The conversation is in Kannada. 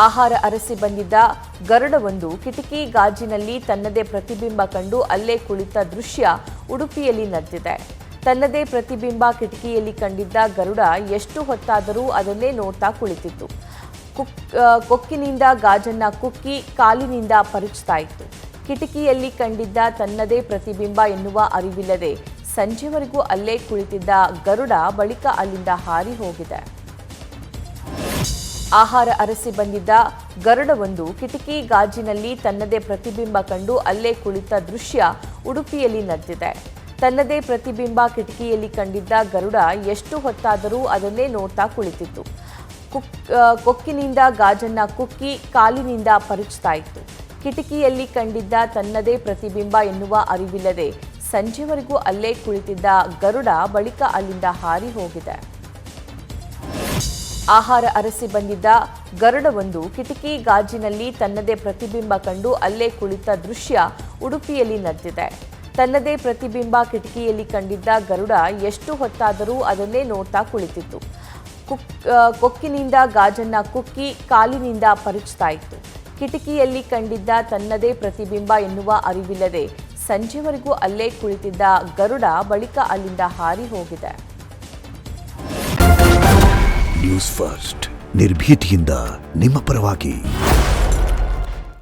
ಆಹಾರ ಅರಸಿ ಬಂದಿದ್ದ ಗರುಡವೊಂದು ಕಿಟಕಿ ಗಾಜಿನಲ್ಲಿ ತನ್ನದೇ ಪ್ರತಿಬಿಂಬ ಕಂಡು ಅಲ್ಲೇ ಕುಳಿತ ದೃಶ್ಯ ಉಡುಪಿಯಲ್ಲಿ ನಡೆದಿದೆ. ತನ್ನದೇ ಪ್ರತಿಬಿಂಬ ಕಿಟಕಿಯಲ್ಲಿ ಕಂಡಿದ್ದ ಗರುಡ ಎಷ್ಟು ಹೊತ್ತಾದರೂ ಅದನ್ನೇ ನೋಡ್ತಾ ಕುಳಿತಿತ್ತು. ಕೊಕ್ಕಿನಿಂದ ಗಾಜನ್ನ ಕುಕ್ಕಿ ಕಾಲಿನಿಂದ ಪರಚ್ತಾ ಇತ್ತು. ಕಿಟಕಿಯಲ್ಲಿ ಕಂಡಿದ್ದ ತನ್ನದೇ ಪ್ರತಿಬಿಂಬ ಎನ್ನುವ ಅರಿವಿಲ್ಲದೆ ಸಂಜೆವರೆಗೂ ಅಲ್ಲೇ ಕುಳಿತಿದ್ದ ಗರುಡ ಬಳಿಕ ಅಲ್ಲಿಂದ ಹಾರಿ ಹೋಗಿದೆ. ಆಹಾರ ಅರಸಿ ಬಂದಿದ್ದ ಗರುಡವೊಂದು ಕಿಟಕಿ ಗಾಜಿನಲ್ಲಿ ತನ್ನದೇ ಪ್ರತಿಬಿಂಬ ಕಂಡು ಅಲ್ಲೇ ಕುಳಿತ ದೃಶ್ಯ ಉಡುಪಿಯಲ್ಲಿ ನಡೆದಿದೆ. ತನ್ನದೇ ಪ್ರತಿಬಿಂಬ ಕಿಟಕಿಯಲ್ಲಿ ಕಂಡಿದ್ದ ಗರುಡ ಎಷ್ಟು ಹೊತ್ತಾದರೂ ಅದನ್ನೇ ನೋಡ್ತಾ ಕುಳಿತಿತ್ತು. ಕೊಕ್ಕಿನಿಂದ ಗಾಜನ್ನ ಕುಕ್ಕಿ ಕಾಲಿನಿಂದ ಪರಚ್ತಾ ಇತ್ತು. ಕಿಟಕಿಯಲ್ಲಿ ಕಂಡಿದ್ದ ತನ್ನದೇ ಪ್ರತಿಬಿಂಬ ಎನ್ನುವ ಅರಿವಿಲ್ಲದೆ ಸಂಜೆವರೆಗೂ ಅಲ್ಲೇ ಕುಳಿತಿದ್ದ ಗರುಡ ಬಳಿಕ ಅಲ್ಲಿಂದ ಹಾರಿ ಹೋಗಿದೆ. ಆಹಾರ ಅರಸಿ ಬಂದಿದ್ದ ಗರುಡವೊಂದು ಕಿಟಕಿ ಗಾಜಿನಲ್ಲಿ ತನ್ನದೇ ಪ್ರತಿಬಿಂಬ ಕಂಡು ಅಲ್ಲೇ ಕುಳಿತ ದೃಶ್ಯ ಉಡುಪಿಯಲ್ಲಿ ನಡೆದಿದೆ. ತನ್ನದೇ ಪ್ರತಿಬಿಂಬ ಕಿಟಕಿಯಲ್ಲಿ ಕಂಡಿದ್ದ ಗರುಡ ಎಷ್ಟು ಹೊತ್ತಾದರೂ ಅದನ್ನೇ ನೋಡ್ತಾ ಕುಳಿತಿತ್ತು. ಕೊಕ್ಕಿನಿಂದ ಗಾಜನ್ನ ಕುಕ್ಕಿ ಕಾಲಿನಿಂದ ಪರಚ್ತಾ ಇತ್ತು. ಕಿಟಕಿಯಲ್ಲಿ ಕಂಡಿದ್ದ ತನ್ನದೇ ಪ್ರತಿಬಿಂಬ ಎನ್ನುವ ಅರಿವಿಲ್ಲದೆ ಸಂಜೆವರೆಗೂ ಅಲ್ಲೇ ಕುಳಿತಿದ್ದ ಗರುಡ ಬಳಿಕ ಅಲ್ಲಿಂದ ಹಾರಿ ಹೋಗಿದೆ. ನ್ಯೂಸ್ ಫಸ್ಟ್ ನಿರ್ಭೀತಿಯಿಂದ ನಿಮ್ಮ ಪರವಾಗಿ.